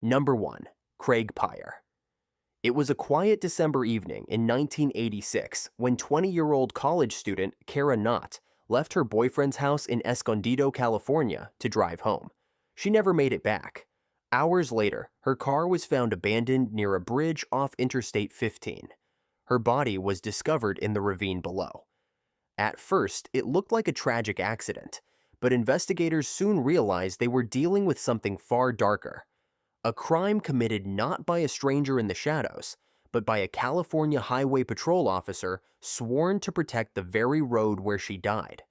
Number 1. Craig Peyer. It was a quiet December evening in 1986 when 20-year-old college student Kara Knott left her boyfriend's house in Escondido, California to drive home. She never made it back. Hours later, her car was found abandoned near a bridge off Interstate 15. Her body was discovered in the ravine below. At first, it looked like a tragic accident, but investigators soon realized they were dealing with something far darker. A crime committed not by a stranger in the shadows, but by a California Highway Patrol officer sworn to protect the very road where she died.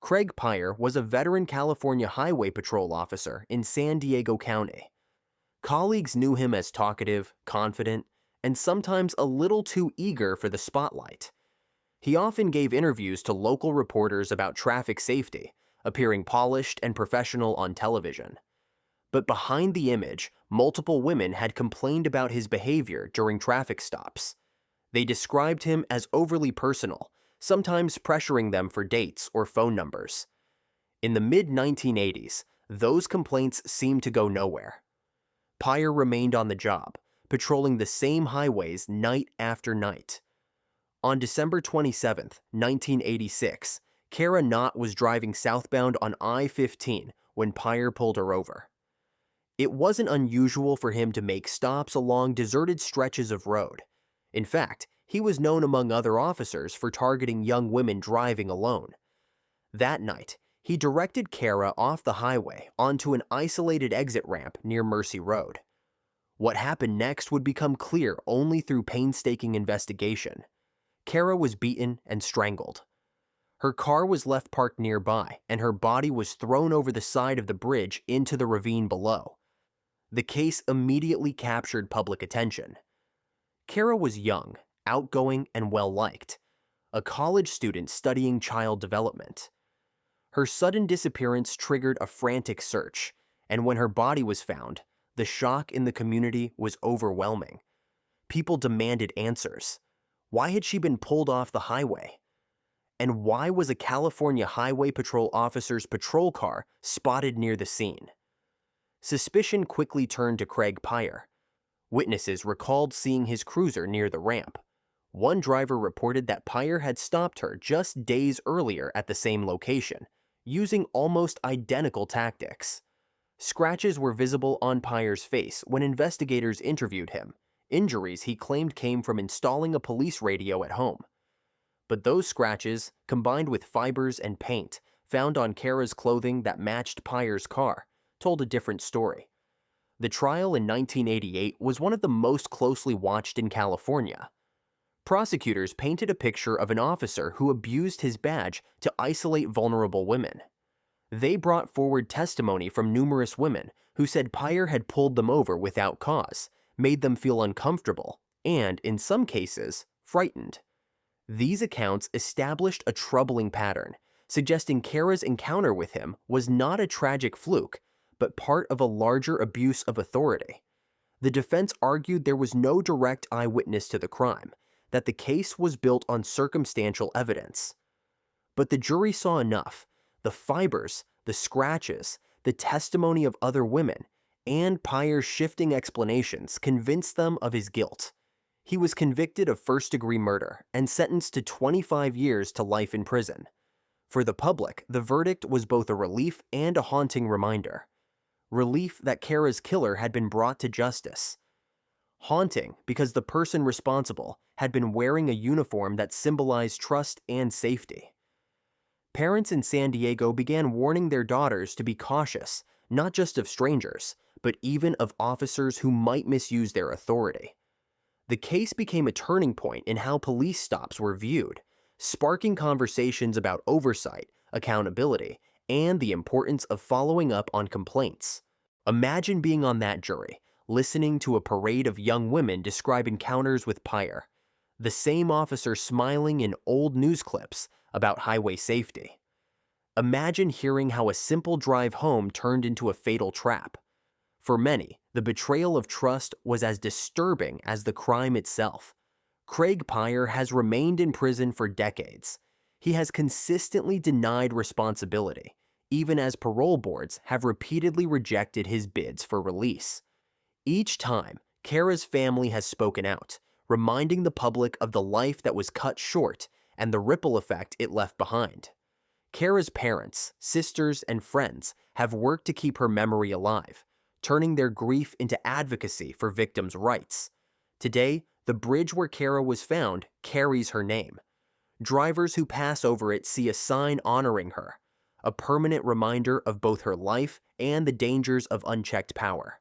Craig Peyer was a veteran California Highway Patrol officer in San Diego County. Colleagues knew him as talkative, confident, and sometimes a little too eager for the spotlight. He often gave interviews to local reporters about traffic safety, appearing polished and professional on television. But behind the image, multiple women had complained about his behavior during traffic stops. They described him as overly personal, sometimes pressuring them for dates or phone numbers. In the mid-1980s, those complaints seemed to go nowhere. Peyer remained on the job, patrolling the same highways night after night. On December 27, 1986, Kara Knott was driving southbound on I-15 when Peyer pulled her over. It wasn't unusual for him to make stops along deserted stretches of road. In fact, he was known among other officers for targeting young women driving alone. That night, he directed Kara off the highway onto an isolated exit ramp near Mercy Road. What happened next would become clear only through painstaking investigation. Kara was beaten and strangled. Her car was left parked nearby, and her body was thrown over the side of the bridge into the ravine below. The case immediately captured public attention. Kara was young, outgoing, and well-liked, a college student studying child development. Her sudden disappearance triggered a frantic search, and when her body was found, the shock in the community was overwhelming. People demanded answers. Why had she been pulled off the highway? And why was a California Highway Patrol officer's patrol car spotted near the scene? Suspicion quickly turned to Craig Peyer. Witnesses recalled seeing his cruiser near the ramp. One driver reported that Peyer had stopped her just days earlier at the same location, using almost identical tactics. Scratches were visible on Peyer's face when investigators interviewed him, injuries he claimed came from installing a police radio at home. But those scratches, combined with fibers and paint found on Kara's clothing that matched Peyer's car, told a different story. The trial in 1988 was one of the most closely watched in California. Prosecutors painted a picture of an officer who abused his badge to isolate vulnerable women. They brought forward testimony from numerous women who said Peyer had pulled them over without cause, made them feel uncomfortable, and, in some cases, frightened. These accounts established a troubling pattern, suggesting Kara's encounter with him was not a tragic fluke, but part of a larger abuse of authority. The defense argued there was no direct eyewitness to the crime, that the case was built on circumstantial evidence. But the jury saw enough. The fibers, the scratches, the testimony of other women, and Peyer's shifting explanations convinced them of his guilt. He was convicted of first-degree murder and sentenced to 25 years to life in prison. For the public, the verdict was both a relief and a haunting reminder. Relief that Kara's killer had been brought to justice. Haunting because the person responsible had been wearing a uniform that symbolized trust and safety. Parents in San Diego began warning their daughters to be cautious, not just of strangers, but even of officers who might misuse their authority. The case became a turning point in how police stops were viewed, sparking conversations about oversight, accountability, and the importance of following up on complaints. Imagine being on that jury, listening to a parade of young women describe encounters with Peyer, the same officer smiling in old news clips about highway safety. Imagine hearing how a simple drive home turned into a fatal trap. For many, the betrayal of trust was as disturbing as the crime itself. Craig Peyer has remained in prison for decades. He has consistently denied responsibility, even as parole boards have repeatedly rejected his bids for release. Each time, Kara's family has spoken out, reminding the public of the life that was cut short and the ripple effect it left behind. Kara's parents, sisters, and friends have worked to keep her memory alive, turning their grief into advocacy for victims' rights. Today, the bridge where Kara was found carries her name. Drivers who pass over it see a sign honoring her, a permanent reminder of both her life and the dangers of unchecked power.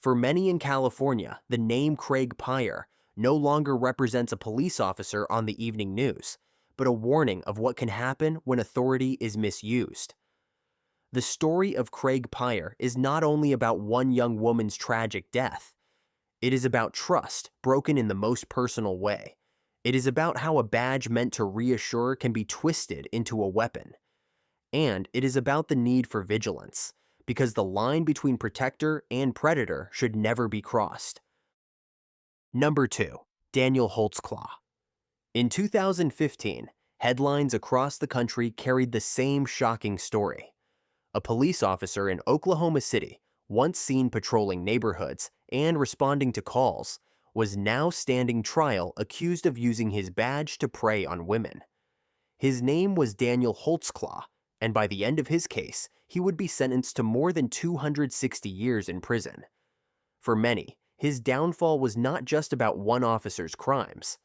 For many in California, the name Craig Peyer no longer represents a police officer on the evening news, but a warning of what can happen when authority is misused. The story of Craig Peyer is not only about one young woman's tragic death. It is about trust broken in the most personal way. It is about how a badge meant to reassure can be twisted into a weapon. And it is about the need for vigilance, because the line between protector and predator should never be crossed. Number 2. Daniel Holtzclaw. In 2015, headlines across the country carried the same shocking story. A police officer in Oklahoma City, once seen patrolling neighborhoods and responding to calls, was now standing trial accused of using his badge to prey on women. His name was Daniel Holtzclaw, and by the end of his case, he would be sentenced to more than 260 years in prison. For many, his downfall was not just about one officer's crimes.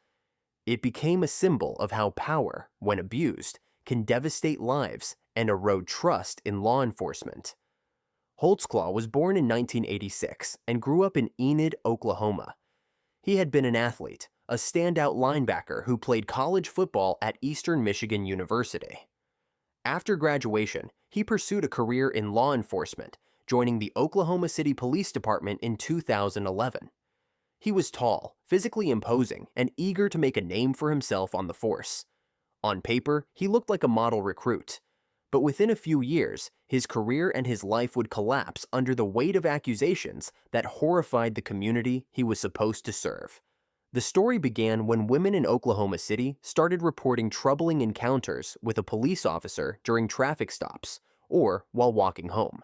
It became a symbol of how power, when abused, can devastate lives and erode trust in law enforcement. Holtzclaw was born in 1986 and grew up in Enid, Oklahoma. He had been an athlete, a standout linebacker who played college football at Eastern Michigan University. After graduation, he pursued a career in law enforcement, joining the Oklahoma City Police Department in 2011. He was tall, physically imposing, and eager to make a name for himself on the force. On paper, he looked like a model recruit. But within a few years, his career and his life would collapse under the weight of accusations that horrified the community he was supposed to serve. The story began when women in Oklahoma City started reporting troubling encounters with a police officer during traffic stops or while walking home.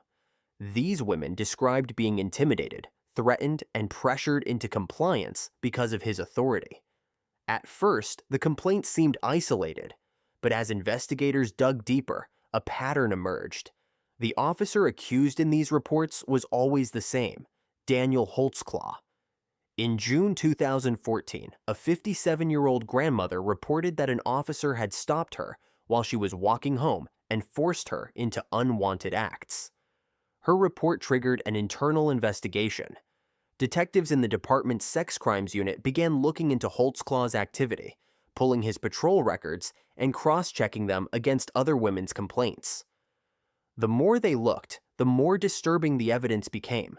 These women described being intimidated, threatened, and pressured into compliance because of his authority. At first, the complaints seemed isolated, but as investigators dug deeper, a pattern emerged. The officer accused in these reports was always the same, Daniel Holtzclaw. In June 2014, a 57-year-old grandmother reported that an officer had stopped her while she was walking home and forced her into unwanted acts. Her report triggered an internal investigation. Detectives in the department's sex crimes unit began looking into Holtzclaw's activity, pulling his patrol records and cross-checking them against other women's complaints. The more they looked, the more disturbing the evidence became.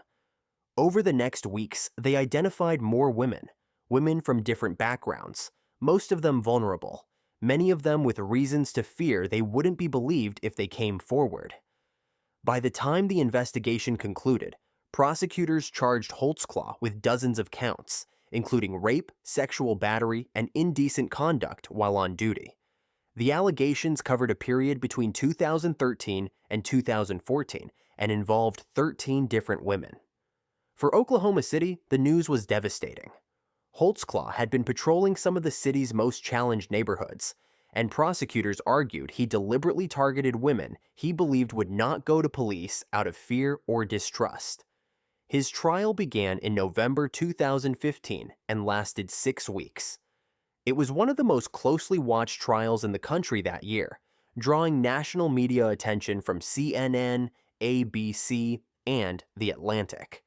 Over the next weeks, they identified more women from different backgrounds, most of them vulnerable, many of them with reasons to fear they wouldn't be believed if they came forward. By the time the investigation concluded, prosecutors charged Holtzclaw with dozens of counts, including rape, sexual battery, and indecent conduct while on duty. The allegations covered a period between 2013 and 2014 and involved 13 different women. For Oklahoma City, the news was devastating. Holtzclaw had been patrolling some of the city's most challenged neighborhoods, and prosecutors argued he deliberately targeted women he believed would not go to police out of fear or distrust. His trial began in November 2015 and lasted 6 weeks. It was one of the most closely watched trials in the country that year, drawing national media attention from CNN, ABC, and The Atlantic.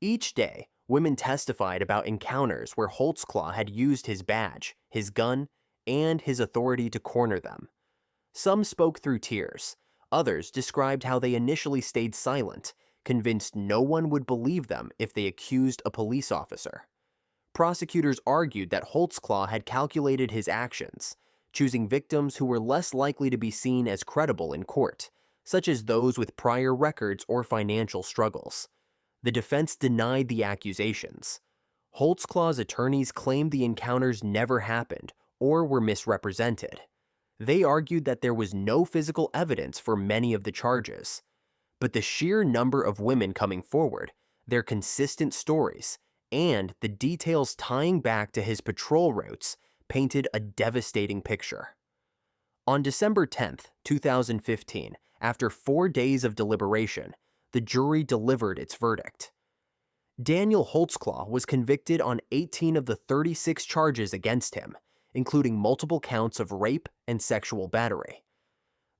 Each day, women testified about encounters where Holtzclaw had used his badge, his gun, and his authority to corner them. Some spoke through tears. Others described how they initially stayed silent, convinced no one would believe them if they accused a police officer. Prosecutors argued that Holtzclaw had calculated his actions, choosing victims who were less likely to be seen as credible in court, such as those with prior records or financial struggles. The defense denied the accusations. Holtzclaw's attorneys claimed the encounters never happened or were misrepresented. They argued that there was no physical evidence for many of the charges. But the sheer number of women coming forward, their consistent stories, and the details tying back to his patrol routes painted a devastating picture. On December 10th, 2015, after 4 days of deliberation, the jury delivered its verdict. Daniel Holtzclaw was convicted on 18 of the 36 charges against him, including multiple counts of rape and sexual battery.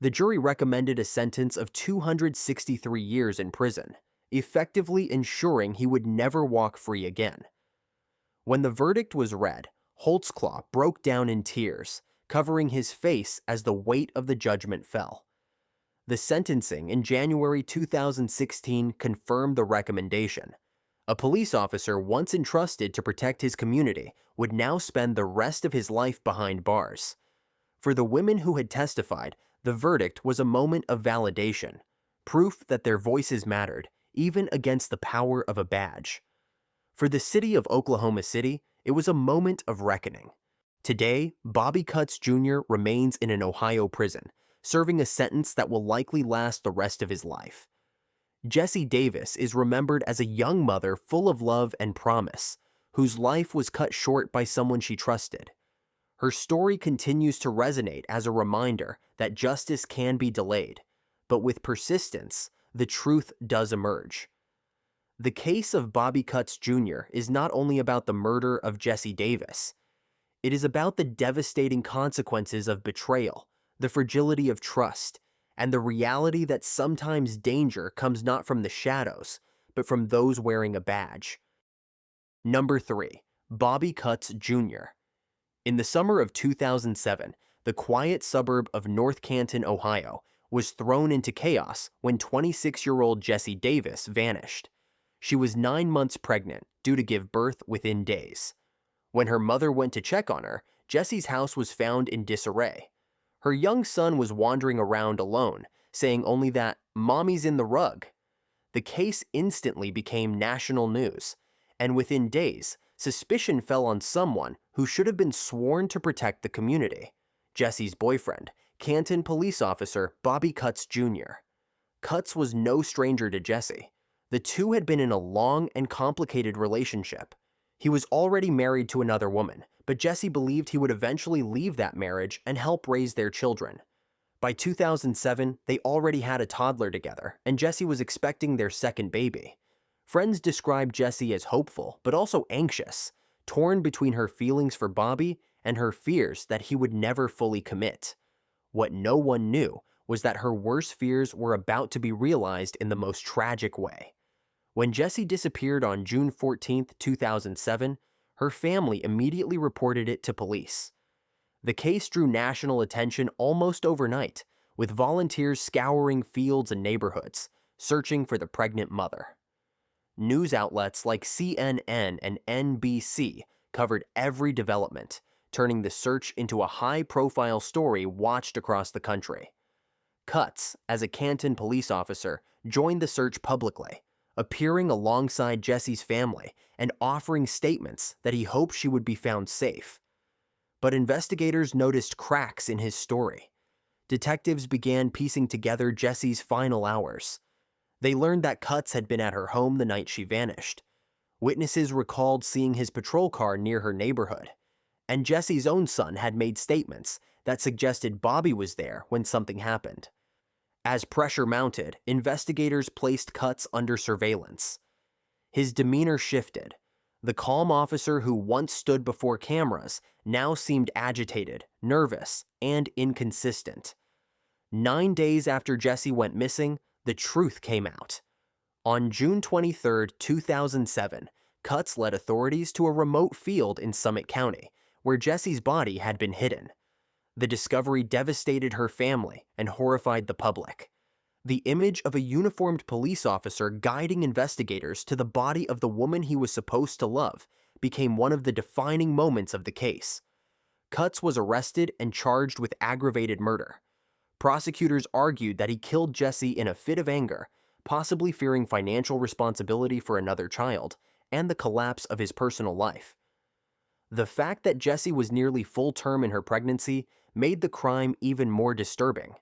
The jury recommended a sentence of 263 years in prison, effectively ensuring he would never walk free again. When the verdict was read, Holtzclaw broke down in tears, covering his face as the weight of the judgment fell. The sentencing in January 2016 confirmed the recommendation. A police officer once entrusted to protect his community would now spend the rest of his life behind bars. For the women who had testified, the verdict was a moment of validation, proof that their voices mattered, even against the power of a badge. For the city of Oklahoma City, it was a moment of reckoning. Today, Bobby Cutts Jr. remains in an Ohio prison, serving a sentence that will likely last the rest of his life. Jessie Davis is remembered as a young mother full of love and promise, whose life was cut short by someone she trusted. Her story continues to resonate as a reminder that justice can be delayed, but with persistence, the truth does emerge. The case of Bobby Cutts Jr. is not only about the murder of Jessie Davis. It is about the devastating consequences of betrayal, the fragility of trust, and the reality that sometimes danger comes not from the shadows, but from those wearing a badge. Number 3. Bobby Cutts Jr. In the summer of 2007, the quiet suburb of North Canton, Ohio, was thrown into chaos when 26-year-old Jessie Davis vanished. She was 9 months pregnant, due to give birth within days. When her mother went to check on her, Jessie's house was found in disarray. Her young son was wandering around alone, saying only that, "Mommy's in the rug." The case instantly became national news, and within days, suspicion fell on someone who should have been sworn to protect the community: Jessie's boyfriend, Canton police officer Bobby Cutts Jr. Cutts was no stranger to Jessie. The two had been in a long and complicated relationship. He was already married to another woman, but Jessie believed he would eventually leave that marriage and help raise their children. By 2007, they already had a toddler together, and Jessie was expecting their second baby. Friends described Jessie as hopeful, but also anxious, torn between her feelings for Bobby and her fears that he would never fully commit. What no one knew was that her worst fears were about to be realized in the most tragic way. When Jessie disappeared on June 14, 2007, her family immediately reported it to police. The case drew national attention almost overnight, with volunteers scouring fields and neighborhoods, searching for the pregnant mother. News outlets like CNN and NBC covered every development, turning the search into a high-profile story watched across the country. Cutts, as a Canton police officer, joined the search publicly, appearing alongside Jessie's family and offering statements that he hoped she would be found safe. But investigators noticed cracks in his story. Detectives began piecing together Jessie's final hours. They learned that Cutts had been at her home the night she vanished. Witnesses recalled seeing his patrol car near her neighborhood, and Jessie's own son had made statements that suggested Bobby was there when something happened. As pressure mounted, investigators placed Cutts under surveillance. His demeanor shifted. The calm officer who once stood before cameras now seemed agitated, nervous, and inconsistent. 9 days after Jessie went missing, the truth came out. On June 23, 2007, Cutts led authorities to a remote field in Summit County, where Jessie's body had been hidden. The discovery devastated her family and horrified the public. The image of a uniformed police officer guiding investigators to the body of the woman he was supposed to love became one of the defining moments of the case. Cutts was arrested and charged with aggravated murder. Prosecutors argued that he killed Jessie in a fit of anger, possibly fearing financial responsibility for another child and the collapse of his personal life. The fact that Jessie was nearly full term in her pregnancy made the crime even more disturbing.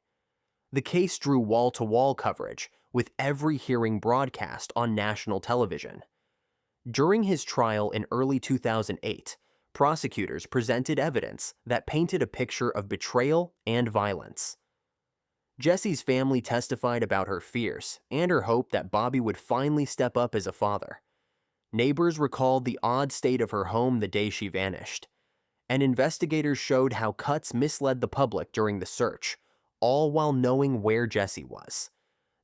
The case drew wall-to-wall coverage, with every hearing broadcast on national television. During his trial in early 2008, prosecutors presented evidence that painted a picture of betrayal and violence. Jesse's family testified about her fears and her hope that Bobby would finally step up as a father. Neighbors recalled the odd state of her home the day she vanished, and investigators showed how cuts misled the public during the search, all while knowing where Jesse was.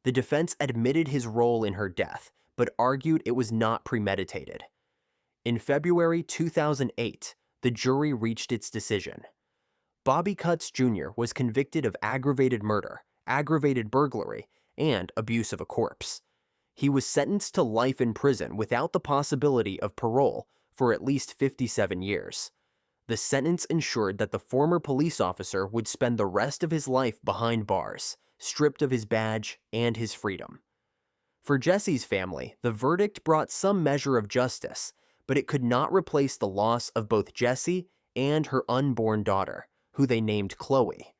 The defense admitted his role in her death, but argued it was not premeditated. In February 2008, the jury reached its decision. Bobby Cutts Jr. was convicted of aggravated murder, aggravated burglary, and abuse of a corpse. He was sentenced to life in prison without the possibility of parole for at least 57 years. The sentence ensured that the former police officer would spend the rest of his life behind bars, stripped of his badge and his freedom. For Jesse's family, the verdict brought some measure of justice, but it could not replace the loss of both Jesse and her unborn daughter, who they named Chloe.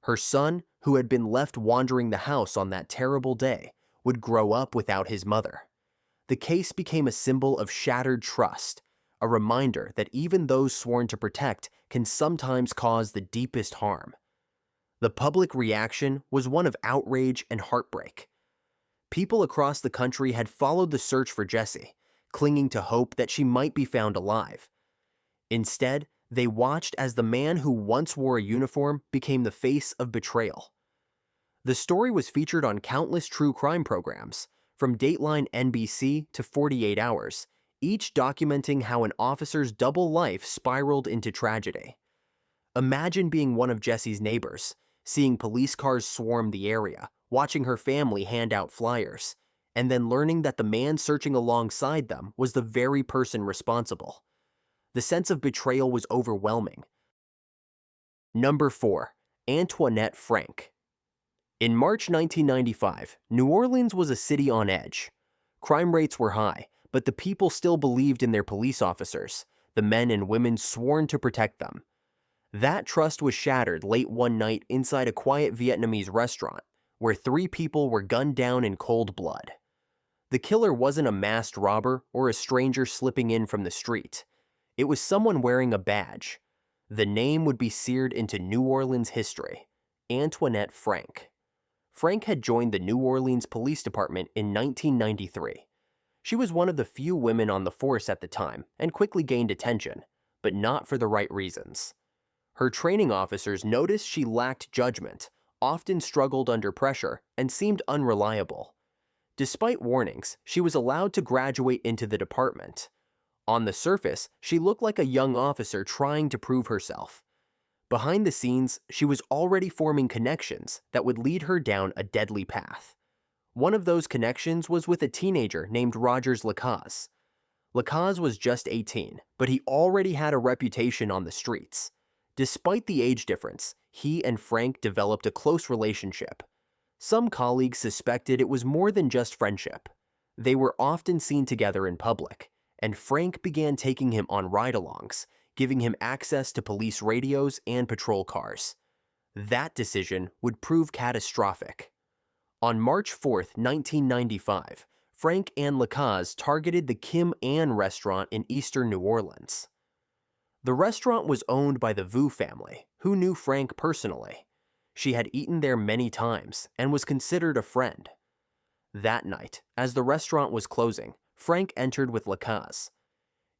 Her son, who had been left wandering the house on that terrible day, would grow up without his mother. The case became a symbol of shattered trust, a reminder that even those sworn to protect can sometimes cause the deepest harm. The public reaction was one of outrage and heartbreak. People across the country had followed the search for Jessie, clinging to hope that she might be found alive. Instead, they watched as the man who once wore a uniform became the face of betrayal. The story was featured on countless true crime programs, from Dateline NBC to 48 Hours, each documenting how an officer's double life spiraled into tragedy. Imagine being one of Jessie's neighbors, seeing police cars swarm the area, watching her family hand out flyers, and then learning that the man searching alongside them was the very person responsible. The sense of betrayal was overwhelming. Number 4. Antoinette Frank. In March 1995, New Orleans was a city on edge. Crime rates were high, but the people still believed in their police officers, the men and women sworn to protect them. That trust was shattered late one night inside a quiet Vietnamese restaurant, where 3 people were gunned down in cold blood. The killer wasn't a masked robber or a stranger slipping in from the street. It was someone wearing a badge. The name would be seared into New Orleans history: Antoinette Frank. Frank had joined the New Orleans Police Department in 1993. She was one of the few women on the force at the time and quickly gained attention, but not for the right reasons. Her training officers noticed she lacked judgment, often struggled under pressure, and seemed unreliable. Despite warnings, she was allowed to graduate into the department. On the surface, she looked like a young officer trying to prove herself. Behind the scenes, she was already forming connections that would lead her down a deadly path. One of those connections was with a teenager named Rogers Lacaze. Lacaze was just 18, but he already had a reputation on the streets. Despite the age difference, he and Frank developed a close relationship. Some colleagues suspected it was more than just friendship. They were often seen together in public, and Frank began taking him on ride-alongs, giving him access to police radios and patrol cars. That decision would prove catastrophic. On March 4, 1995, Frank and Lacaze targeted the Kim Ann restaurant in eastern New Orleans. The restaurant was owned by the Vu family, who knew Frank personally. She had eaten there many times and was considered a friend. That night, as the restaurant was closing, Frank entered with Lacaze.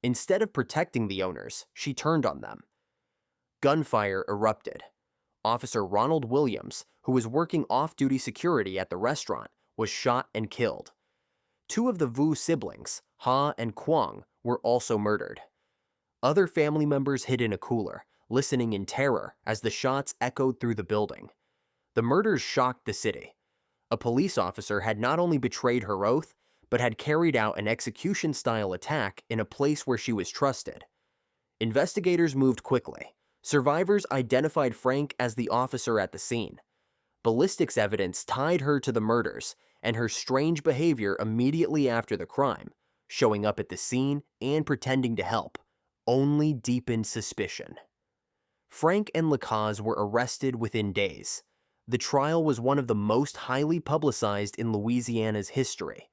Instead of protecting the owners, she turned on them. Gunfire erupted. Officer Ronald Williams, who was working off-duty security at the restaurant, was shot and killed. 2 of the Vu siblings, Ha and Quang, were also murdered. Other family members hid in a cooler, listening in terror as the shots echoed through the building. The murders shocked the city. A police officer had not only betrayed her oath, but had carried out an execution-style attack in a place where she was trusted. Investigators moved quickly. Survivors identified Frank as the officer at the scene. Ballistics evidence tied her to the murders, and her strange behavior immediately after the crime, showing up at the scene and pretending to help, only deepened suspicion. Frank and Lacaze were arrested within days. The trial was one of the most highly publicized in Louisiana's history.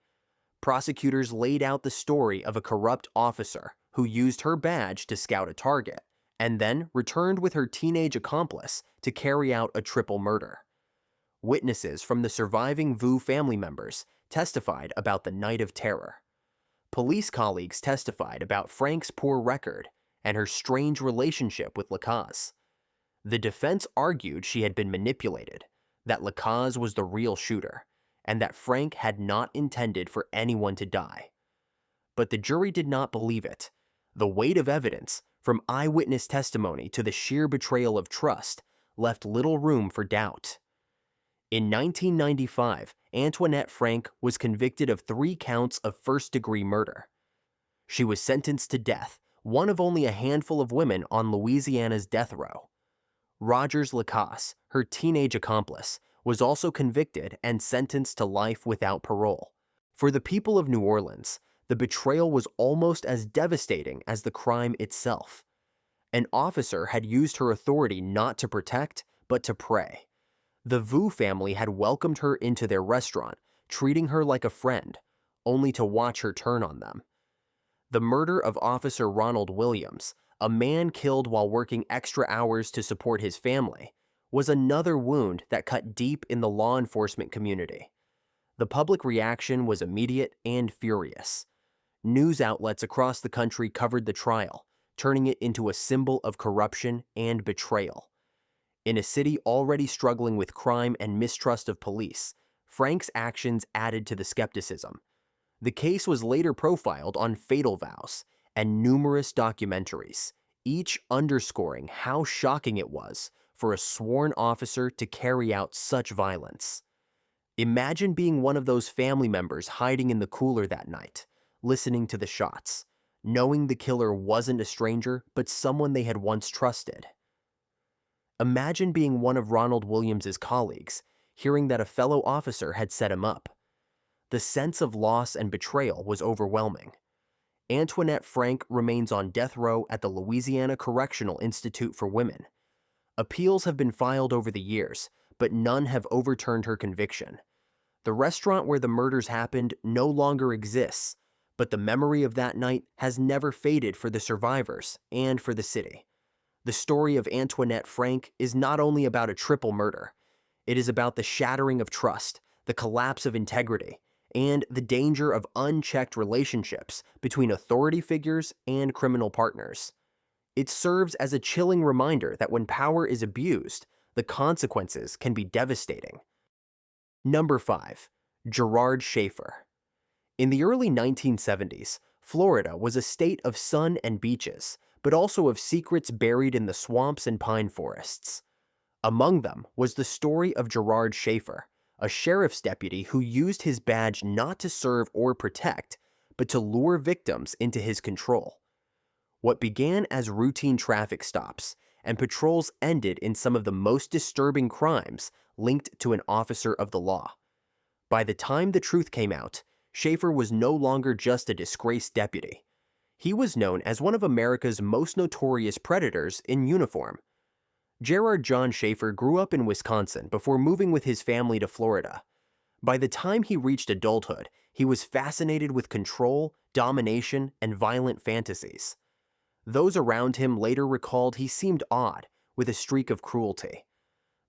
Prosecutors laid out the story of a corrupt officer who used her badge to scout a target, and then returned with her teenage accomplice to carry out a triple murder. Witnesses from the surviving Vu family members testified about the night of terror. Police colleagues testified about Frank's poor record and her strange relationship with Lacaze. The defense argued she had been manipulated, that Lacaze was the real shooter, and that Frank had not intended for anyone to die. But the jury did not believe it. The weight of evidence, from eyewitness testimony to the sheer betrayal of trust, left little room for doubt. In 1995, Antoinette Frank was convicted of 3 counts of first-degree murder. She was sentenced to death, one of only a handful of women on Louisiana's death row. Rogers Lacaze, her teenage accomplice, was also convicted and sentenced to life without parole. For the people of New Orleans, the betrayal was almost as devastating as the crime itself. An officer had used her authority not to protect, but to prey. The Vu family had welcomed her into their restaurant, treating her like a friend, only to watch her turn on them. The murder of Officer Ronald Williams, a man killed while working extra hours to support his family, was another wound that cut deep in the law enforcement community. The public reaction was immediate and furious. News outlets across the country covered the trial, turning it into a symbol of corruption and betrayal. In a city already struggling with crime and mistrust of police, Frank's actions added to the skepticism. The case was later profiled on Fatal Vows and numerous documentaries, each underscoring how shocking it was for a sworn officer to carry out such violence. Imagine being one of those family members hiding in the cooler that night, listening to the shots, knowing the killer wasn't a stranger but someone they had once trusted. Imagine being one of Ronald Williams's colleagues, hearing that a fellow officer had set him up. The sense of loss and betrayal was overwhelming. Antoinette Frank remains on death row at the Louisiana Correctional Institute for Women. Appeals have been filed over the years, but none have overturned her conviction. The restaurant where the murders happened no longer exists, but the memory of that night has never faded for the survivors and for the city. The story of Antoinette Frank is not only about a triple murder. It is about the shattering of trust, the collapse of integrity, and the danger of unchecked relationships between authority figures and criminal partners. It serves as a chilling reminder that when power is abused, the consequences can be devastating. Number 5. Gerard Schaefer. In the early 1970s, Florida was a state of sun and beaches, but also of secrets buried in the swamps and pine forests. Among them was the story of Gerard Schaefer, a sheriff's deputy who used his badge not to serve or protect, but to lure victims into his control. What began as routine traffic stops and patrols ended in some of the most disturbing crimes linked to an officer of the law. By the time the truth came out, Schaefer was no longer just a disgraced deputy. He was known as one of America's most notorious predators in uniform. Gerard John Schaefer grew up in Wisconsin before moving with his family to Florida. By the time he reached adulthood, he was fascinated with control, domination, and violent fantasies. Those around him later recalled he seemed odd, with a streak of cruelty.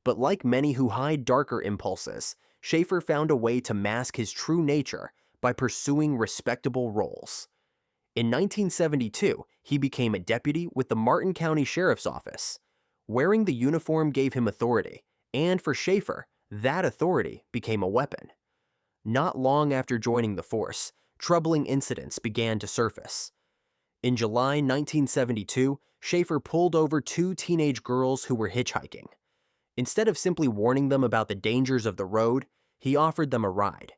But like many who hide darker impulses, Schaefer found a way to mask his true nature by pursuing respectable roles. In 1972, he became a deputy with the Martin County Sheriff's Office. Wearing the uniform gave him authority, and for Schaefer, that authority became a weapon. Not long after joining the force, troubling incidents began to surface. In July 1972, Schaefer pulled over 2 teenage girls who were hitchhiking. Instead of simply warning them about the dangers of the road, he offered them a ride.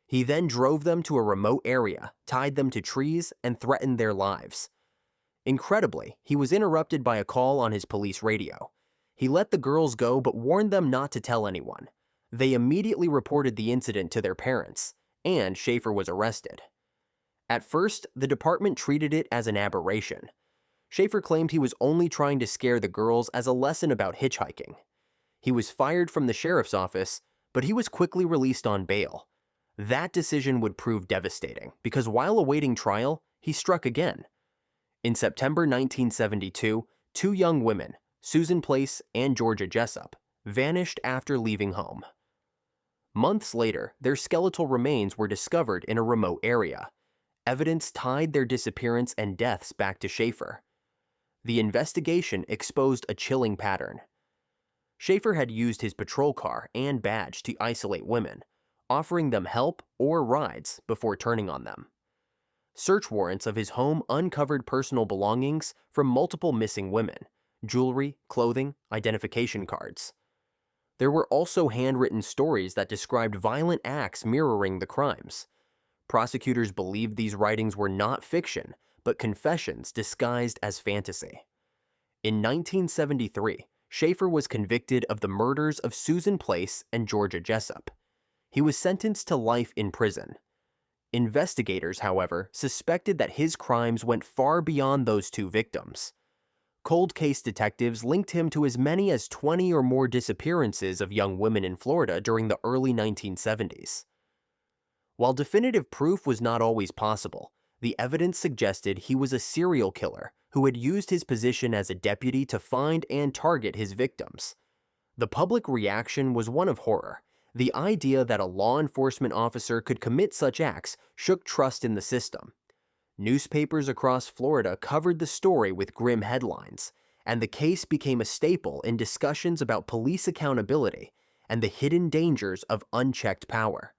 He then drove them to a remote area, tied them to trees, and threatened their lives. Incredibly, he was interrupted by a call on his police radio. He let the girls go but warned them not to tell anyone. They immediately reported the incident to their parents, and Schaefer was arrested. At first, the department treated it as an aberration. Schaefer claimed he was only trying to scare the girls as a lesson about hitchhiking. He was fired from the sheriff's office, but he was quickly released on bail. That decision would prove devastating because while awaiting trial, he struck again. In September 1972, two young women, Susan Place and Georgia Jessup, vanished after leaving home. Months later, their skeletal remains were discovered in a remote area. Evidence tied their disappearance and deaths back to Schaefer. The investigation exposed a chilling pattern. Schaefer had used his patrol car and badge to isolate women, offering them help or rides before turning on them. Search warrants of his home uncovered personal belongings from multiple missing women, jewelry, clothing, identification cards. There were also handwritten stories that described violent acts mirroring the crimes. Prosecutors believed these writings were not fiction, but confessions disguised as fantasy. In 1973, Schaefer was convicted of the murders of Susan Place and Georgia Jessup. He was sentenced to life in prison. Investigators, however, suspected that his crimes went far beyond those two victims. Cold case detectives linked him to as many as 20 or more disappearances of young women in Florida during the early 1970s. While definitive proof was not always possible, the evidence suggested he was a serial killer who had used his position as a deputy to find and target his victims. The public reaction was one of horror. The idea that a law enforcement officer could commit such acts shook trust in the system. Newspapers across Florida covered the story with grim headlines, and the case became a staple in discussions about police accountability and the hidden dangers of unchecked power.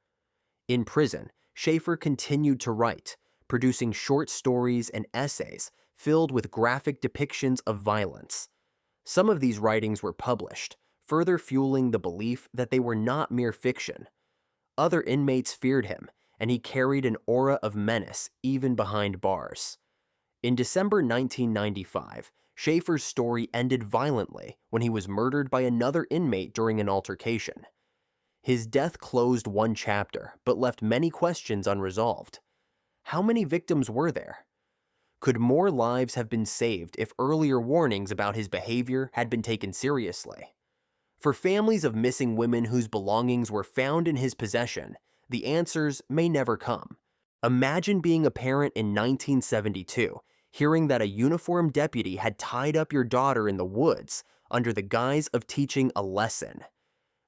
In prison, Schaefer continued to write, producing short stories and essays filled with graphic depictions of violence. Some of these writings were published, further fueling the belief that they were not mere fiction. Other inmates feared him, and he carried an aura of menace even behind bars. In December 1995, Schaefer's story ended violently when he was murdered by another inmate during an altercation. His death closed one chapter, but left many questions unresolved. How many victims were there? Could more lives have been saved if earlier warnings about his behavior had been taken seriously? For families of missing women whose belongings were found in his possession, the answers may never come. Imagine being a parent in 1972, hearing that a uniformed deputy had tied up your daughter in the woods under the guise of teaching a lesson.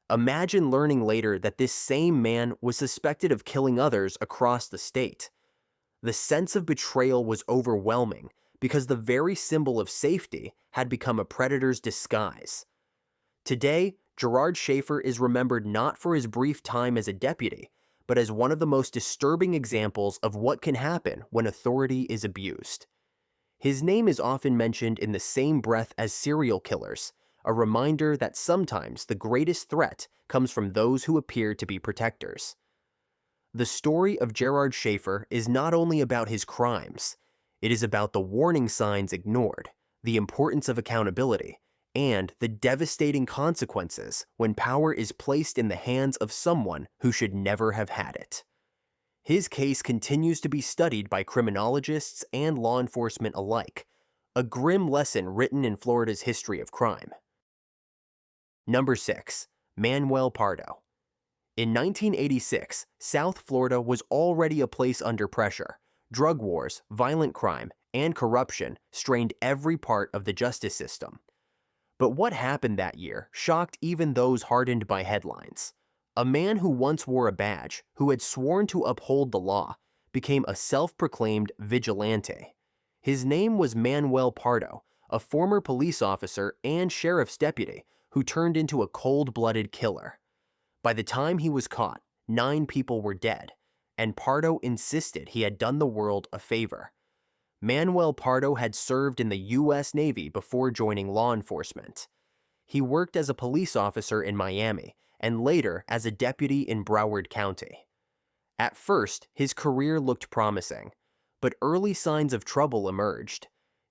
Imagine learning later that this same man was suspected of killing others across the state. The sense of betrayal was overwhelming because the very symbol of safety had become a predator's disguise. Today, Gerard Schaefer is remembered not for his brief time as a deputy, but as one of the most disturbing examples of what can happen when authority is abused. His name is often mentioned in the same breath as serial killers, a reminder that sometimes the greatest threat comes from those who appear to be protectors. The story of Gerard Schaefer is not only about his crimes, it is about the warning signs ignored, the importance of accountability, and the devastating consequences when power is placed in the hands of someone who should never have had it. His case continues to be studied by criminologists and law enforcement alike, a grim lesson written in Florida's history of crime. Number 6. Manuel Pardo. In 1986, South Florida was already a place under pressure. Drug wars, violent crime, and corruption strained every part of the justice system. But what happened that year shocked even those hardened by headlines. A man who once wore a badge, who had sworn to uphold the law, became a self-proclaimed vigilante. His name was Manuel Pardo, a former police officer and sheriff's deputy who turned into a cold-blooded killer. By the time he was caught, 9 people were dead, and Pardo insisted he had done the world a favor. Manuel Pardo had served in the U.S. Navy before joining law enforcement. He worked as a police officer in Miami and later as a deputy in Broward County. At first, his career looked promising, but early signs of trouble emerged.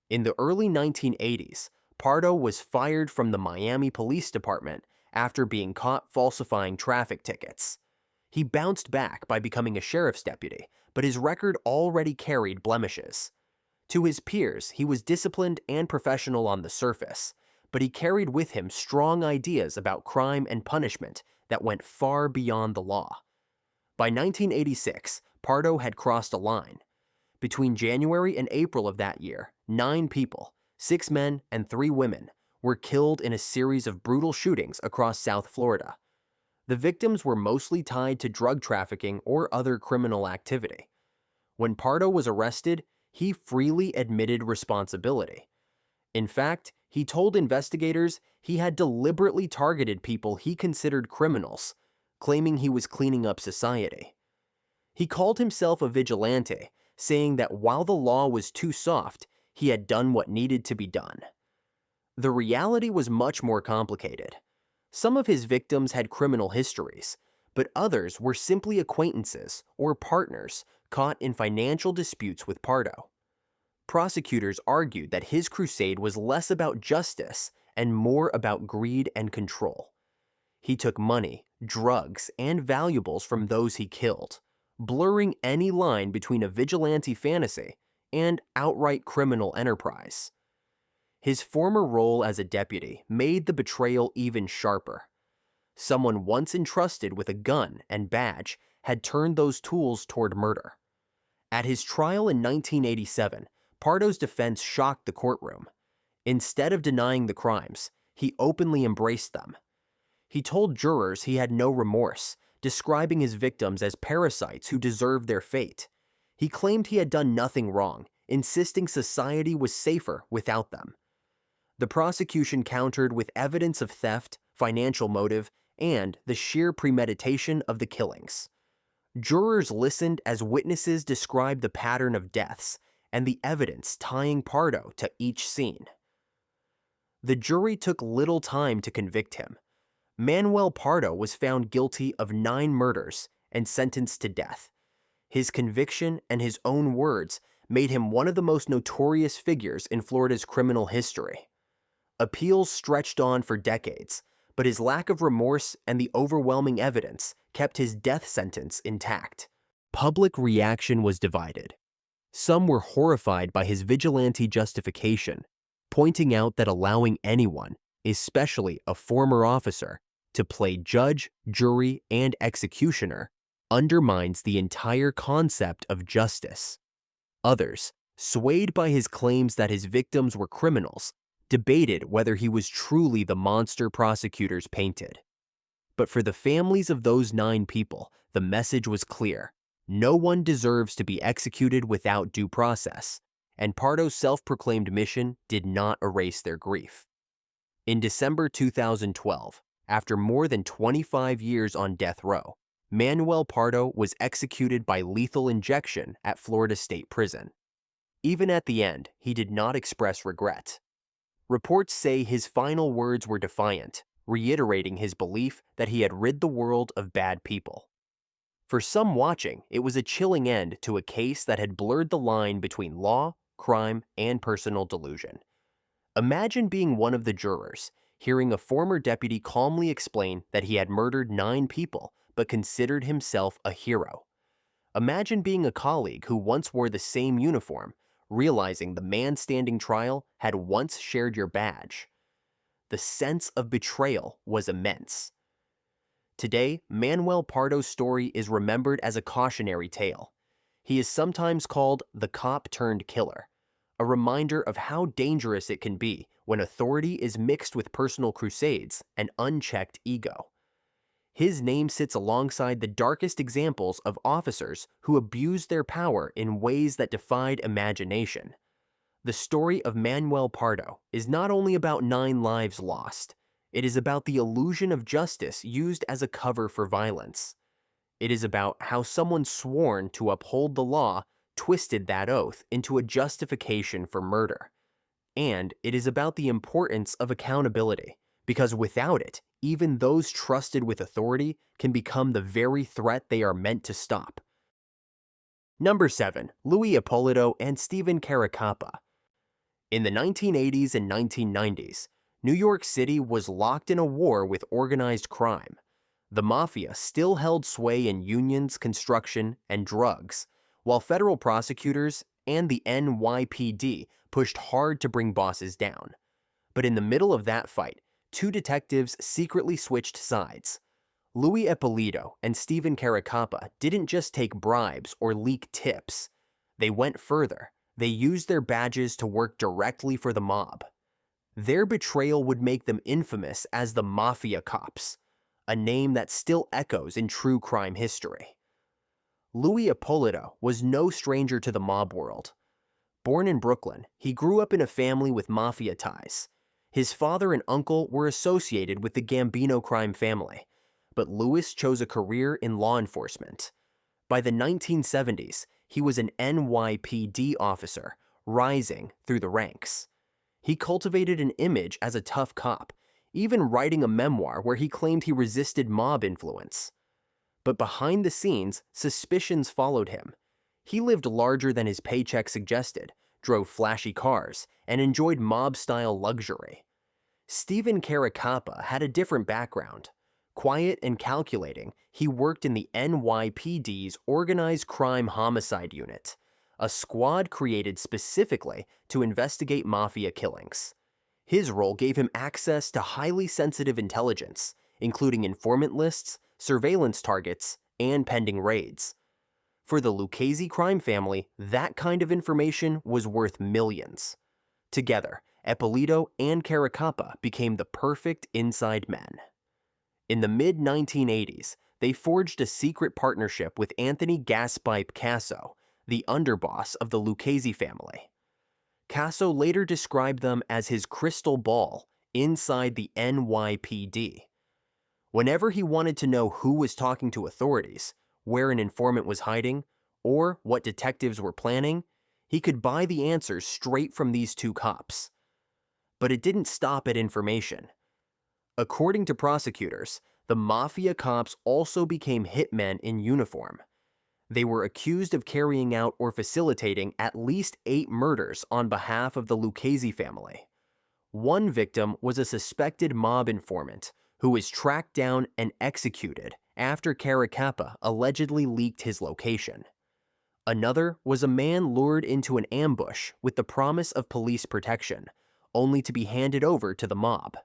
In the early 1980s, Pardo was fired from the Miami Police Department after being caught falsifying traffic tickets. He bounced back by becoming a sheriff's deputy, but his record already carried blemishes. To his peers, he was disciplined and professional on the surface, but he carried with him strong ideas about crime and punishment that went far beyond the law. By 1986, Pardo had crossed a line. Between January and April of that year, 9 people, 6 men and 3 women, were killed in a series of brutal shootings across South Florida. The victims were mostly tied to drug trafficking or other criminal activity. When Pardo was arrested, he freely admitted responsibility. In fact, he told investigators he had deliberately targeted people he considered criminals, claiming he was cleaning up society. He called himself a vigilante, saying that while the law was too soft, he had done what needed to be done. The reality was much more complicated. Some of his victims had criminal histories, but others were simply acquaintances or partners caught in financial disputes with Pardo. Prosecutors argued that his crusade was less about justice and more about greed and control. He took money, drugs, and valuables from those he killed, blurring any line between a vigilante fantasy and outright criminal enterprise. His former role as a deputy made the betrayal even sharper. Someone once entrusted with a gun and badge had turned those tools toward murder. At his trial in 1987, Pardo's defense shocked the courtroom. Instead of denying the crimes, he openly embraced them. He told jurors he had no remorse, describing his victims as parasites who deserved their fate. He claimed he had done nothing wrong, insisting society was safer without them. The prosecution countered with evidence of theft, financial motive, and the sheer premeditation of the killings. Jurors listened as witnesses described the pattern of deaths and the evidence tying Pardo to each scene. The jury took little time to convict him. Manuel Pardo was found guilty of 9 murders and sentenced to death. His conviction and his own words made him one of the most notorious figures in Florida's criminal history. Appeals stretched on for decades, but his lack of remorse and the overwhelming evidence kept his death sentence intact. Public reaction was divided. Some were horrified by his vigilante justification, pointing out that allowing anyone, especially a former officer, to play judge, jury, and executioner undermines the entire concept of justice. Others, swayed by his claims that his victims were criminals, debated whether he was truly the monster prosecutors painted. But for the families of those 9 people, the message was clear. No one deserves to be executed without due process, and Pardo's self-proclaimed mission did not erase their grief. In December 2012, after more than 25 years on death row, Manuel Pardo was executed by lethal injection at Florida State Prison. Even at the end, he did not express regret. Reports say his final words were defiant, reiterating his belief that he had rid the world of bad people. For some watching, it was a chilling end to a case that had blurred the line between law, crime, and personal delusion. Imagine being one of the jurors, hearing a former deputy calmly explain that he had murdered 9 people but considered himself a hero. Imagine being a colleague who once wore the same uniform, realizing the man standing trial had once shared your badge. The sense of betrayal was immense. Today, Manuel Pardo's story is remembered as a cautionary tale. He is sometimes called the cop-turned-killer, a reminder of how dangerous it can be when authority is mixed with personal crusades and unchecked ego. His name sits alongside the darkest examples of officers who abused their power in ways that defied imagination. The story of Manuel Pardo is not only about 9 lives lost, it is about the illusion of justice used as a cover for violence. It is about how someone sworn to uphold the law twisted that oath into a justification for murder. And it is about the importance of accountability, because without it, even those trusted with authority can become the very threat they are meant to stop. Number 7. Louis Eppolito and Stephen Caracappa. In the 1980s and 1990s, New York City was locked in a war with organized crime. The mafia still held sway in unions, construction, and drugs, while federal prosecutors and the NYPD pushed hard to bring bosses down. But in the middle of that fight, two detectives secretly switched sides. Louis Eppolito and Stephen Caracappa didn't just take bribes or leak tips. They went further. They used their badges to work directly for the mob. Their betrayal would make them infamous as the Mafia Cops, a name that still echoes in true crime history. Louis Eppolito was no stranger to the mob world. Born in Brooklyn, he grew up in a family with mafia ties. His father and uncle were associated with the Gambino crime family, but Louis chose a career in law enforcement. By the 1970s, he was an NYPD officer, rising through the ranks. He cultivated an image as a tough cop, even writing a memoir where he claimed he resisted mob influence. But behind the scenes, suspicions followed him. He lived larger than his paycheck suggested, drove flashy cars, and enjoyed mob-style luxury. Stephen Caracappa had a different background. Quiet and calculating, he worked in the NYPD's Organized Crime Homicide Unit, a squad created specifically to investigate mafia killings. His role gave him access to highly sensitive intelligence, including informant lists, surveillance targets, and pending raids. For the Lucchese crime family, that kind of information was worth millions. Together, Eppolito and Caracappa became the perfect inside men. In the mid-1980s, they forged a secret partnership with Anthony "Gaspipe" Casso, the underboss of the Lucchese family. Casso later described them as his crystal ball inside the NYPD. Whenever he wanted to know who was talking to authorities, where an informant was hiding, or what detectives were planning, he could buy the answers straight from these two cops. But it didn't stop at information. According to prosecutors, the Mafia Cops also became hitmen in uniform. They were accused of carrying out or facilitating at least 8 murders on behalf of the Lucchese family. One victim was a suspected mob informant who was tracked down and executed after Caracappa allegedly leaked his location. Another was a man lured into an ambush with the promise of police protection, only to be handed over to the mob.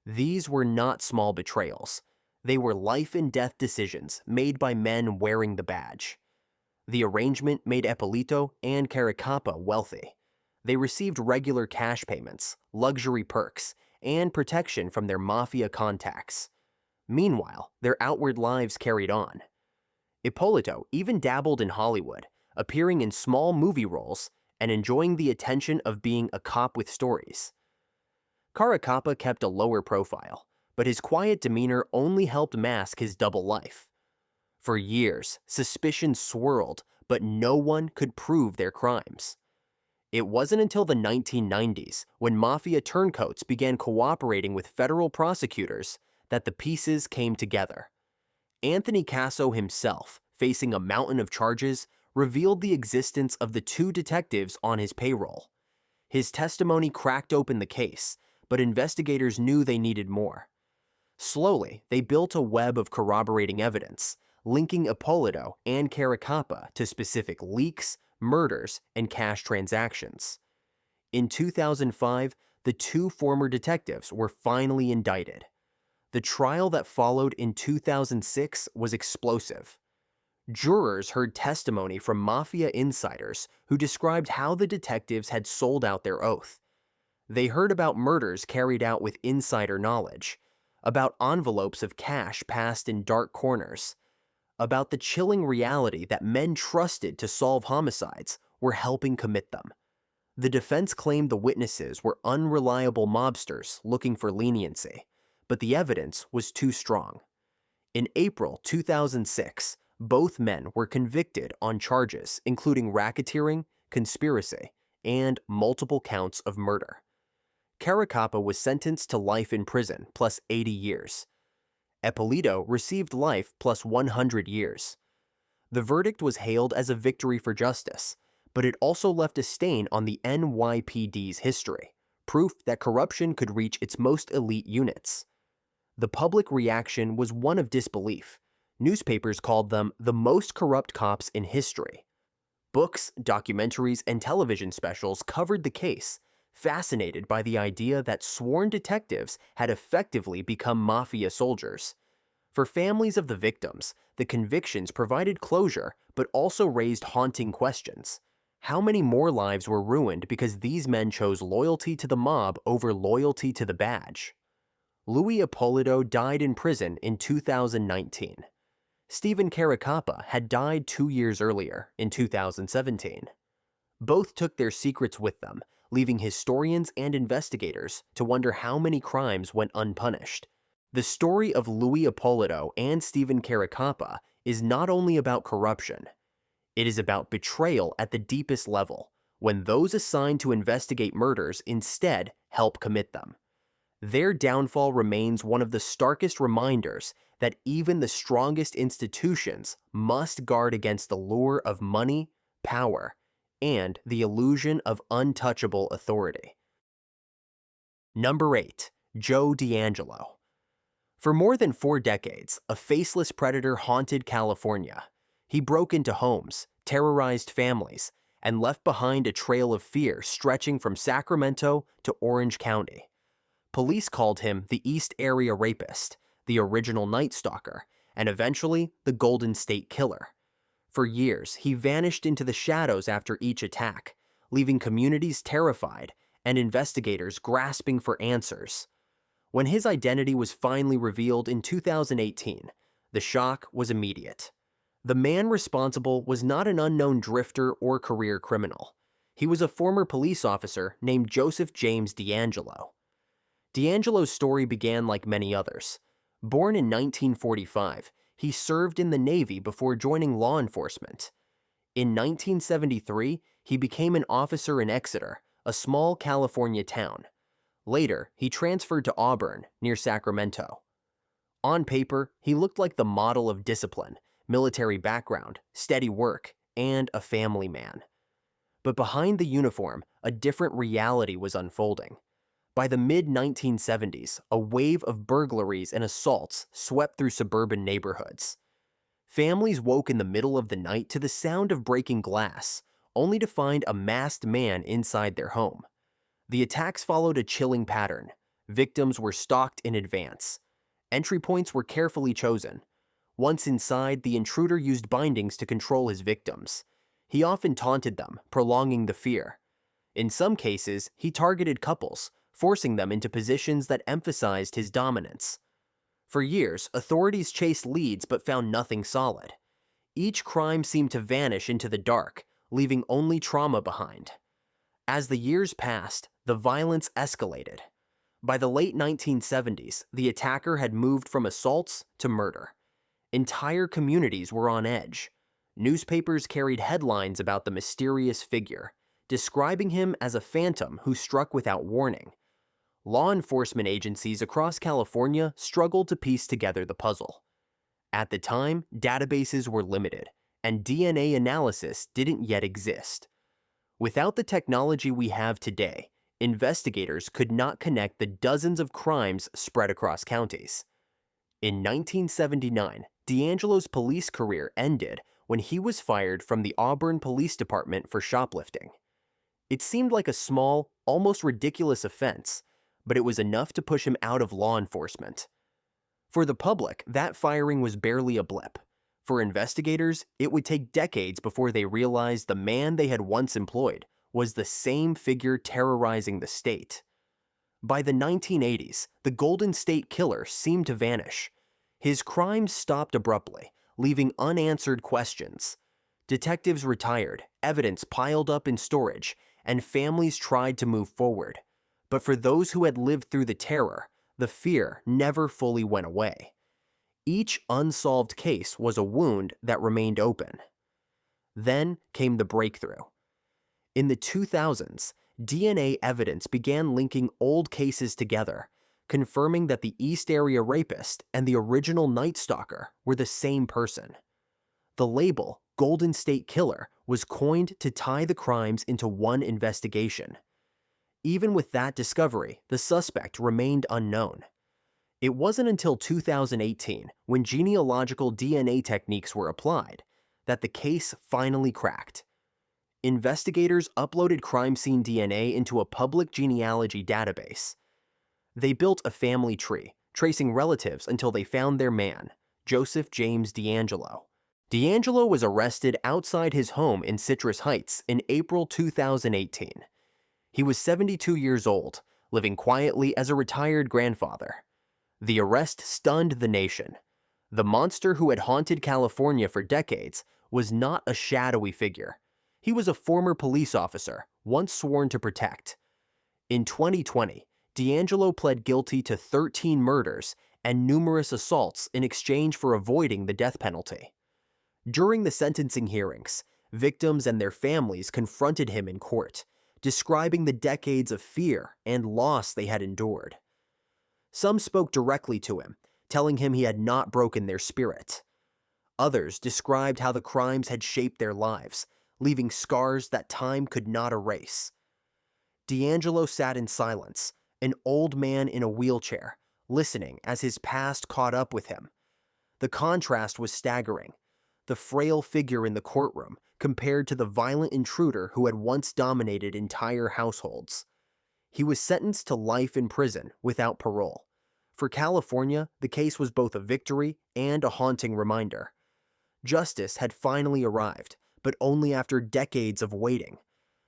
These were not small betrayals. They were life-and-death decisions made by men wearing the badge. The arrangement made Eppolito and Caracappa wealthy. They received regular cash payments, luxury perks, and protection from their mafia contacts. Meanwhile, their outward lives carried on. Eppolito even dabbled in Hollywood, appearing in small movie roles and enjoying the attention of being a cop with stories. Caracappa kept a lower profile, but his quiet demeanor only helped mask his double life. For years, suspicion swirled, but no one could prove their crimes. It wasn't until the 1990s, when mafia turncoats began cooperating with federal prosecutors, that the pieces came together. Anthony Casso himself, facing a mountain of charges, revealed the existence of the 2 detectives on his payroll. His testimony cracked open the case, but investigators knew they needed more. Slowly, they built a web of corroborating evidence, linking Eppolito and Caracappa to specific leaks, murders, and cash transactions. In 2005, the 2 former detectives were finally indicted. The trial that followed in 2006 was explosive. Jurors heard testimony from mafia insiders who described how the detectives had sold out their oath. They heard about murders carried out with insider knowledge, about envelopes of cash passed in dark corners, about the chilling reality that men trusted to solve homicides were helping commit them. The defense claimed the witnesses were unreliable mobsters looking for leniency, but the evidence was too strong. In April 2006, both men were convicted on charges including racketeering, conspiracy, and multiple counts of murder. Caracappa was sentenced to life in prison plus 80 years. Eppolito received life plus 100 years. The verdict was hailed as a victory for justice, but it also left a stain on the NYPD's history, proof that corruption could reach its most elite units. The public reaction was one of disbelief. Newspapers called them the most corrupt cops in history. Books, documentaries, and television specials covered the case, fascinated by the idea that sworn detectives had effectively become mafia soldiers. For families of the victims, the convictions provided closure but also raised haunting questions. How many more lives were ruined because these men chose loyalty to the mob over loyalty to the badge? Louis Eppolito died in prison in 2019. Stephen Caracappa had died 2 years earlier, in 2017. Both took their secrets with them, leaving historians and investigators to wonder how many crimes went unpunished. The story of Louis Eppolito and Stephen Caracappa is not only about corruption. It is about betrayal at the deepest level, when those assigned to investigate murders instead help commit them. Their downfall remains one of the starkest reminders that even the strongest institutions must guard against the lure of money, power, and the illusion of untouchable authority. Number 8. Joe DeAngelo. For more than 4 decades, a faceless predator haunted California. He broke into homes, terrorized families, and left behind a trail of fear stretching from Sacramento to Orange County. Police called him the East Area Rapist, the original Night Stalker, and eventually the Golden State Killer. For years, he vanished into the shadows after each attack, leaving communities terrified and investigators grasping for answers. When his identity was finally revealed in 2018, the shock was immediate. The man responsible was not an unknown drifter or career criminal. He was a former police officer named Joseph James DeAngelo. DeAngelo's story began like many others. Born in 1945, he served in the Navy before joining law enforcement. In 1973, he became an officer in Exeter, a small California town. Later, he transferred to Auburn, near Sacramento. On paper, he looked like the model of discipline, military background, steady work, and a family man. But behind the uniform, a different reality was unfolding. By the mid-1970s, a wave of burglaries and assaults swept through suburban neighborhoods. Families woke in the middle of the night to the sound of breaking glass, only to find a masked man inside their home. The attacks followed a chilling pattern. Victims were stalked in advance. Entry points were carefully chosen. Once inside, the intruder used bindings to control his victims. He often taunted them, prolonging the fear. In some cases, he targeted couples, forcing them into positions that emphasized his dominance. For years, authorities chased leads but found nothing solid. Each crime seemed to vanish into the dark, leaving only trauma behind. As the years passed, the violence escalated. By the late 1970s, the attacker had moved from assaults to murder. Entire communities were on edge. Newspapers carried headlines about the mysterious figure, describing him as a phantom who struck without warning. Law enforcement agencies across California struggled to piece together the puzzle. At the time, databases were limited, and DNA analysis didn't yet exist. Without the technology we have today, investigators could not connect the dozens of crimes spread across counties. In 1979, DeAngelo's police career ended when he was fired from the Auburn Police Department for shoplifting. It seemed like a small, almost ridiculous offense, but it was enough to push him out of law enforcement. For the public, that firing was barely a blip. For investigators, it would take decades before they realized the man they had once employed was the same figure terrorizing the state. By the 1980s, the Golden State Killer seemed to vanish. His crimes stopped abruptly, leaving unanswered questions. Detectives retired, evidence piled up in storage, and families tried to move forward. But for those who had lived through the terror, the fear never fully went away. Each unsolved case was a wound that remained open. Then came the breakthrough. In the 2000s, DNA evidence began linking old cases together, confirming that the East Area Rapist and the original Night Stalker were the same person. The label, Golden State Killer, was coined to tie the crimes into one investigation. Even with that discovery, the suspect remained unknown. It wasn't until 2018, when genealogical DNA techniques were applied, that the case finally cracked. investigators uploaded crime scene DNA into a public genealogy database. They built a family tree, tracing relatives until they found their man, Joseph James DeAngelo. DeAngelo was arrested outside his home in Citrus Heights in April 2018. He was 72 years old, living quietly as a retired grandfather. The arrest stunned the nation. The monster who had haunted California for decades was not a shadowy figure. He was a former police officer, once sworn to protect. In 2020, DeAngelo pled guilty to 13 murders and numerous assaults in exchange for avoiding the death penalty. During the sentencing hearings, victims and their families confronted him in court, describing the decades of fear and loss they had endured. Some spoke directly to him, telling him he had not broken their spirit. Others described how the crimes had shaped their lives, leaving scars that time could not erase. DeAngelo sat in silence, an old man in a wheelchair, listening as his past caught up with him. The contrast was staggering. The frail figure in the courtroom compared to the violent intruder who had once dominated entire households. He was sentenced to life in prison without parole. For California, the case was both a victory and a haunting reminder. Justice had finally arrived, but only after decades of waiting.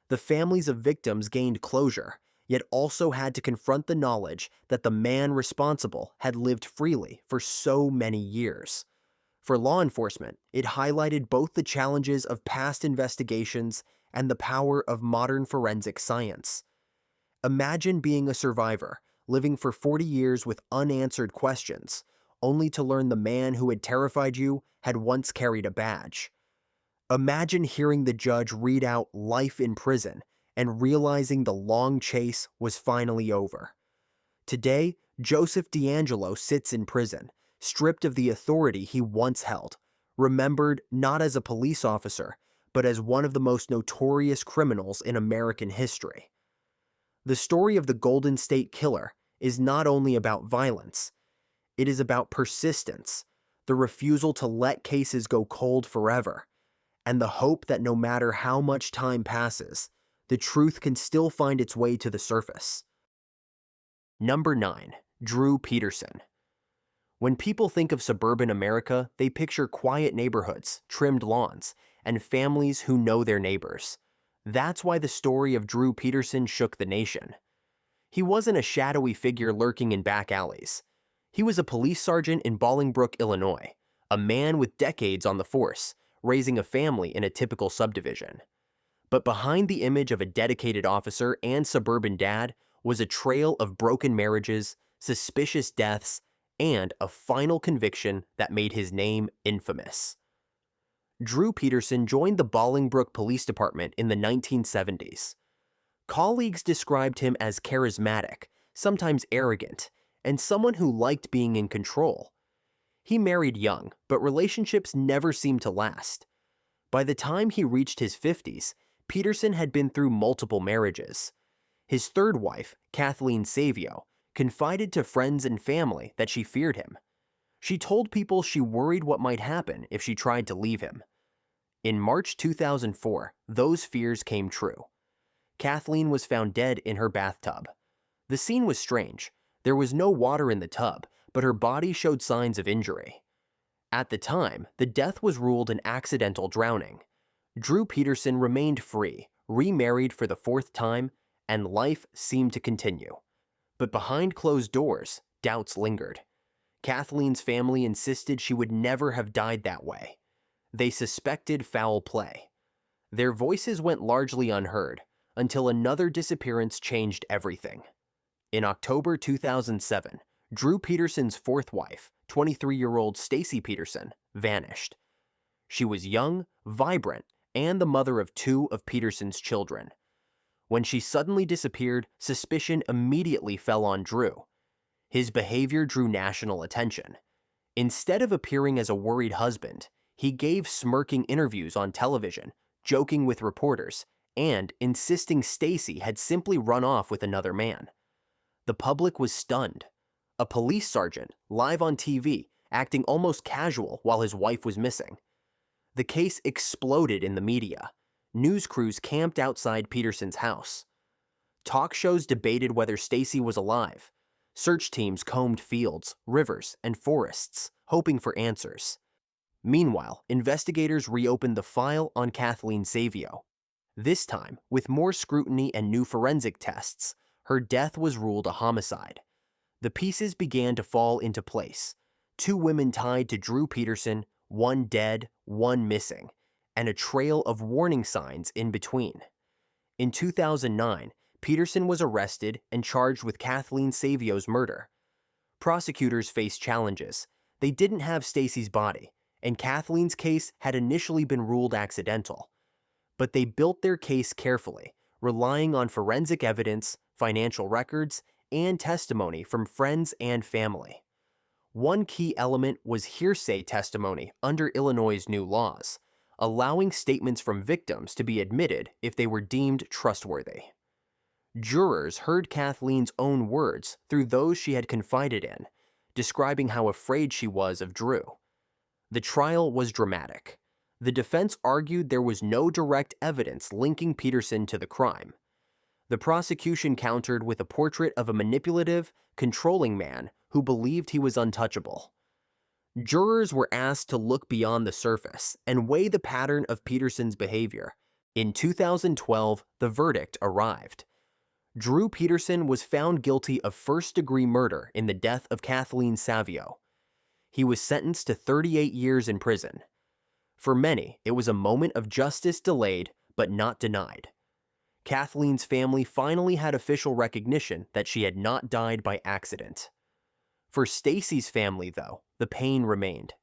The families of victims gained closure, yet also had to confront the knowledge that the man responsible had lived freely for so many years. For law enforcement, it highlighted both the challenges of past investigations and the power of modern forensic science. Imagine being a survivor, living for 40 years with unanswered questions, only to learn the man who had terrified you had once carried a badge. Imagine hearing the judge read out life in prison and realizing the long chase was finally over. Today, Joseph DeAngelo sits in prison, stripped of the authority he once held, remembered not as a police officer, but as one of the most notorious criminals in American history. The story of the Golden State Killer is not only about violence, it is about persistence, the refusal to let cases go cold forever, and the hope that no matter how much time passes, the truth can still find its way to the surface. Number 9. Drew Peterson. When people think of suburban America, they picture quiet neighborhoods, trimmed lawns, and families who know their neighbors. That's why the story of Drew Peterson shook the nation. He wasn't a shadowy figure lurking in back alleys. He was a police sergeant in Bolingbrook, Illinois, a man with decades on the force, raising a family in a typical subdivision. But behind the image of a dedicated officer and suburban dad was a trail of broken marriages, suspicious deaths, and a final conviction that made his name infamous. Drew Peterson joined the Bolingbrook Police Department in the 1970s. Colleagues described him as charismatic, sometimes arrogant, and someone who liked being in control. He married young, but relationships never seemed to last. By the time he reached his 50s, Peterson had been through multiple marriages. His third wife, Kathleen Savio, confided to friends and family that she feared him. She told people she worried what might happen if she tried to leave him. In March 2004, those fears came true. Kathleen was found dead in her bathtub. The scene was strange. There was no water in the tub, but her body showed signs of injury. At the time, the death was ruled an accidental drowning. Drew Peterson remained free, remarried for the fourth time, and life seemed to continue. But behind closed doors, doubts lingered. Kathleen's family insisted she would never have died that way. They suspected foul play. Their voices went largely unheard until another disappearance changed everything. In October 2007, Drew Peterson's fourth wife, 23-year-old Stacy Peterson, vanished. She was young, vibrant, and the mother of 2 of Peterson's children. When she suddenly disappeared, suspicion immediately fell on Drew. His behavior drew national attention. Instead of appearing as a worried husband, he gave smirking interviews on television, joking with reporters, and insisting Stacy had simply run off with another man. The public was stunned. A police sergeant, live on TV, acting almost casual while his wife was missing. The case exploded in the media. news crews camped outside Peterson's house. Talk shows debated whether Stacy was alive. Search teams combed fields, rivers, and forests, hoping for answers. Meanwhile, investigators reopened the file on Kathleen Savio. This time, with more scrutiny and new forensic tests, her death was ruled a homicide. The pieces began to fall into place. 2 women tied to Drew Peterson, 1 dead, 1 missing, and a trail of warning signs in between. In 2009, Peterson was arrested and charged with Kathleen Savio's murder. Prosecutors faced challenges. They didn't have Stacy's body, and Kathleen's case had initially been ruled accidental. But they built their case carefully, relying on forensic evidence, financial records, and testimony from friends and family. One key element was hearsay testimony under Illinois' new laws, allowing statements from victims to be admitted if they were deemed trustworthy. Jurors heard Kathleen's own words through those she had confided in, describing how afraid she was of Drew. The trial was dramatic. The defense argued there was no direct evidence linking Peterson to the crime. The prosecution countered with a portrait of a manipulative, controlling man who believed he was untouchable. Jurors were asked to look beyond the surface and weigh the pattern of Peterson's behavior. In 2012, the verdict arrived. Drew Peterson was found guilty of first-degree murder in the death of Kathleen Savio. He was sentenced to 38 years in prison. For many, it was a moment of justice delayed but not denied. Kathleen's family finally had official recognition that she had not died by accident. For Stacy's family, though, the pain remained.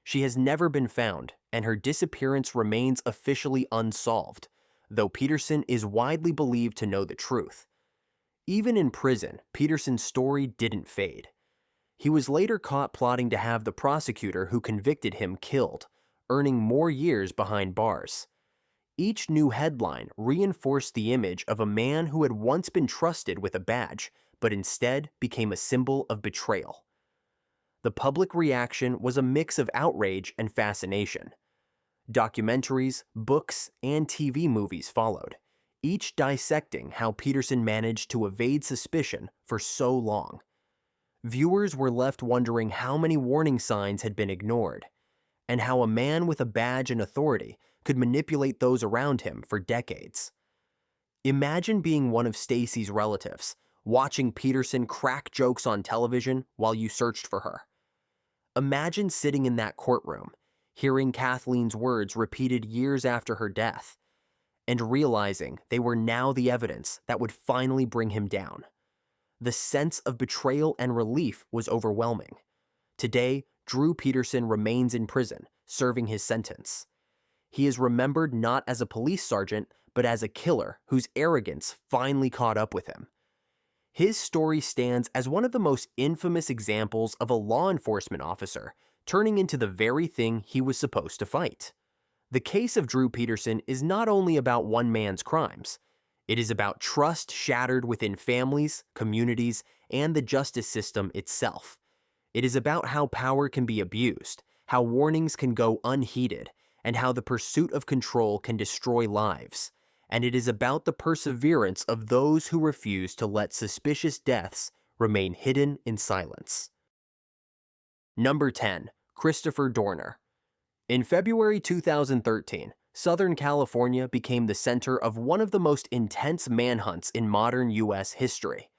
She has never been found, and her disappearance remains officially unsolved, though Peterson is widely believed to know the truth. Even in prison, Peterson's story didn't fade. He was later caught plotting to have the prosecutor who convicted him killed, earning more years behind bars. Each new headline reinforced the image of a man who had once been trusted with a badge, but instead became a symbol of betrayal. The public reaction was a mix of outrage and fascination. Documentaries, books, and TV movies followed, each dissecting how Peterson managed to evade suspicion for so long. Viewers were left wondering how many warning signs had been ignored, and how a man with a badge and authority could manipulate those around him for decades. Imagine being one of Stacy's relatives, watching Peterson crack jokes on television while you searched for her. Imagine sitting in that courtroom, hearing Kathleen's words repeated years after her death, and realizing they were now the evidence that would finally bring him down. The sense of betrayal and relief was overwhelming. Today, Drew Peterson remains in prison, serving his sentence. He is remembered not as a police sergeant, but as a killer whose arrogance finally caught up with him. His story stands as one of the most infamous examples of a law enforcement officer turning into the very thing he was supposed to fight. The case of Drew Peterson is not only about one man's crimes. It is about trust shattered within families, communities, and the justice system itself. It is about how power can be abused, how warnings can go unheeded, and how the pursuit of control can destroy lives. And it is about the perseverance of those who refuse to let suspicious deaths remain hidden in silence. Number 10. Christopher Dorner. In February 2013, Southern California became the center of one of the most intense manhunts in modern U.S. history.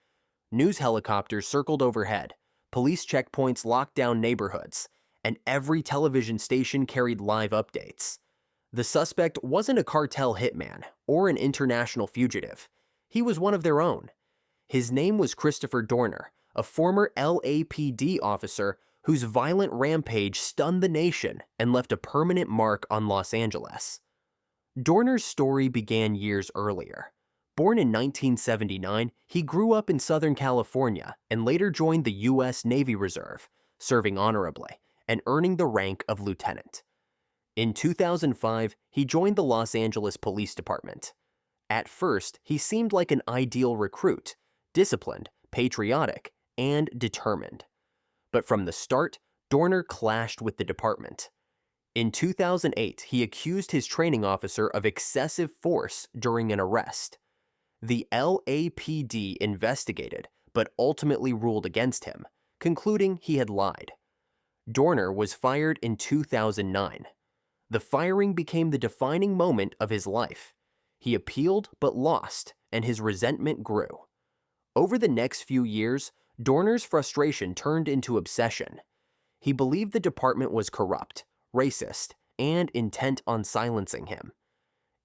News helicopters circled overhead, police checkpoints locked down neighborhoods, and every television station carried live updates. The suspect wasn't a cartel hitman or an international fugitive. He was one of their own. His name was Christopher Dorner, a former LAPD officer whose violent rampage stunned the nation and left a permanent mark on Los Angeles. Dorner's story began years earlier. Born in 1979, he grew up in Southern California and later joined the U.S. Navy Reserve, serving honorably and earning the rank of lieutenant. In 2005, he joined the Los Angeles Police Department. At first, he seemed like an ideal recruit, disciplined, patriotic, and determined. But from the start, Dorner clashed with the department. In 2008, he accused his training officer of excessive force during an arrest. The LAPD investigated, but ultimately ruled against him, concluding he had lied. Dorner was fired in 2009. The firing became the defining moment of his life. He appealed but lost, and his resentment grew. Over the next few years, Dorner's frustration turned into obsession. He believed the department was corrupt, racist, and intent on silencing him.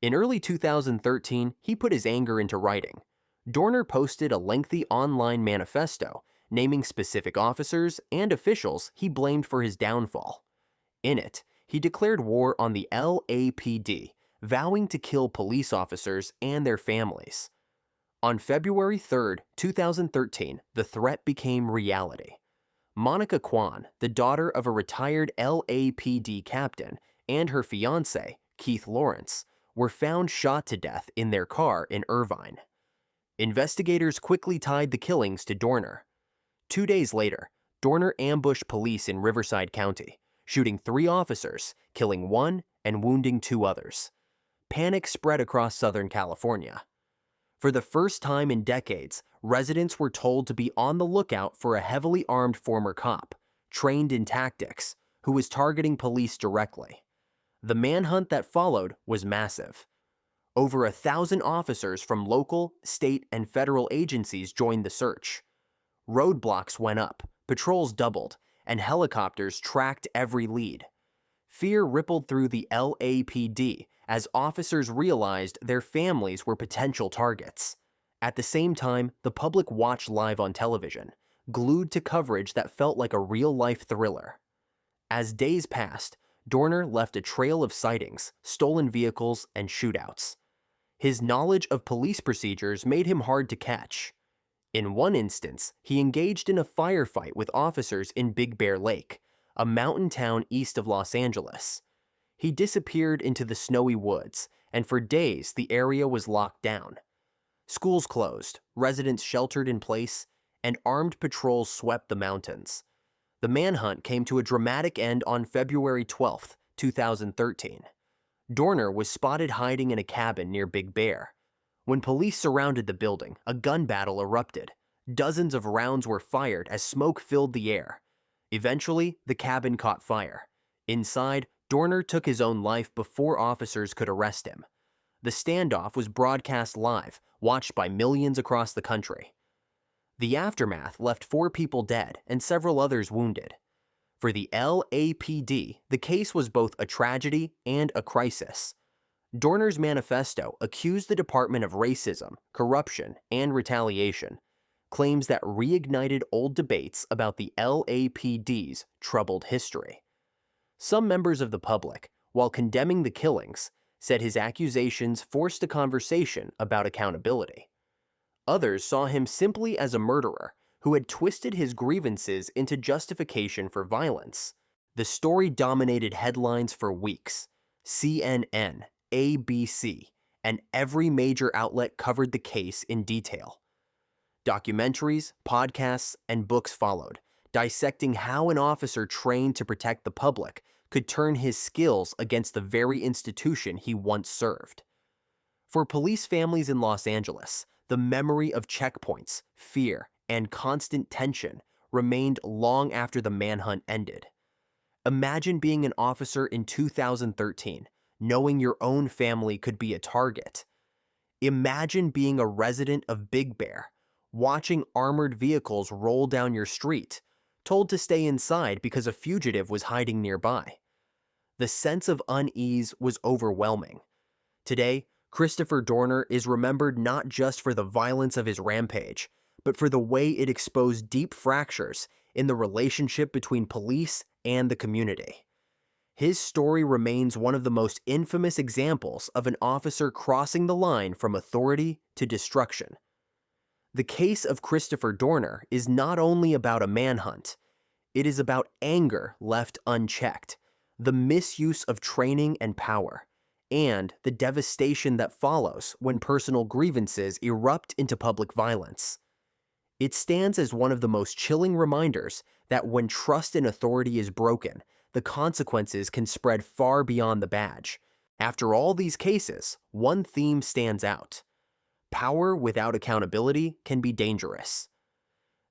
In early 2013, he put his anger into writing. Dorner posted a lengthy online manifesto naming specific officers and officials he blamed for his downfall. In it, he declared war on the LAPD, vowing to kill police officers and their families. On February 3, 2013, the threat became reality. Monica Kwan, the daughter of a retired LAPD captain, and her fiancé, Keith Lawrence, were found shot to death in their car in Irvine. Investigators quickly tied the killings to Dorner. 2 days later, Dorner ambushed police in Riverside County, shooting 3 officers, killing 1 and wounding 2 others. Panic spread across Southern California. For the first time in decades, residents were told to be on the lookout for a heavily armed former cop, trained in tactics, who was targeting police directly. The manhunt that followed was massive. Over 1,000 officers from local, state, and federal agencies joined the search. Roadblocks went up, patrols doubled, and helicopters tracked every lead. Fear rippled through the LAPD as officers realized their families were potential targets. At the same time, the public watched live on television, glued to coverage that felt like a real-life thriller. As days passed, Dorner left a trail of sightings, stolen vehicles, and shootouts. His knowledge of police procedures made him hard to catch. In one instance, he engaged in a firefight with officers in Big Bear Lake, a mountain town east of Los Angeles. He disappeared into the snowy woods, and for days the area was locked down. Schools closed, residents sheltered in place, and armed patrols swept the mountains. The manhunt came to a dramatic end on February 12, 2013. Dorner was spotted hiding in a cabin near Big Bear. When police surrounded the building, a gun battle erupted. Dozens of rounds were fired as smoke filled the air. Eventually, the cabin caught fire. Inside, Dorner took his own life before officers could arrest him. The standoff was broadcast live, watched by millions across the country. The aftermath left 4 people dead and several others wounded. For the LAPD, the case was both a tragedy and a crisis. Dorner's manifesto accused the department of racism, corruption, and retaliation, claims that reignited old debates about the LAPD's troubled history. Some members of the public, while condemning the killings, said his accusations forced a conversation about accountability. Others saw him simply as a murderer who had twisted his grievances into justification for violence. The story dominated headlines for weeks. CNN, ABC, and every major outlet covered the case in detail. Documentaries, podcasts, and books followed, dissecting how an officer trained to protect the public could turn his skills against the very institution he once served. For police families in Los Angeles, the memory of checkpoints, fear, and constant tension remained long after the manhunt ended. Imagine being an officer in 2013, knowing your own family could be a target. Imagine being a resident of Big Bear, watching armored vehicles roll down your street, told to stay inside because a fugitive was hiding nearby. The sense of unease was overwhelming. Today, Christopher Dorner is remembered not just for the violence of his rampage, but for the way it exposed deep fractures in the relationship between police and the community. His story remains one of the most infamous examples of an officer crossing the line from authority to destruction. The case of Christopher Dorner is not only about a manhunt, it is about anger left unchecked, the misuse of training and power, and the devastation that follows when personal grievances erupt into public violence. It stands as one of the most chilling reminders that when trust in authority is broken, the consequences can spread far beyond the badge. After all these cases, one theme stands out. Power without accountability can be dangerous.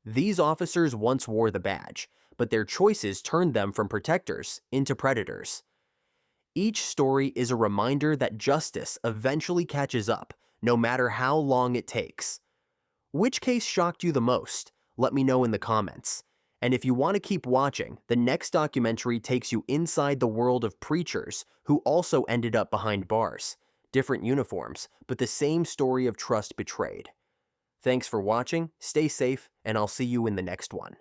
These officers once wore the badge, but their choices turned them from protectors into predators. Each story is a reminder that justice eventually catches up, no matter how long it takes. Which case shocked you the most? Let me know in the comments. And if you want to keep watching, the next documentary takes you inside the world of preachers who also ended up behind bars. Different uniforms, but the same story of trust betrayed. Thanks for watching, stay safe, and I'll see you in the next one.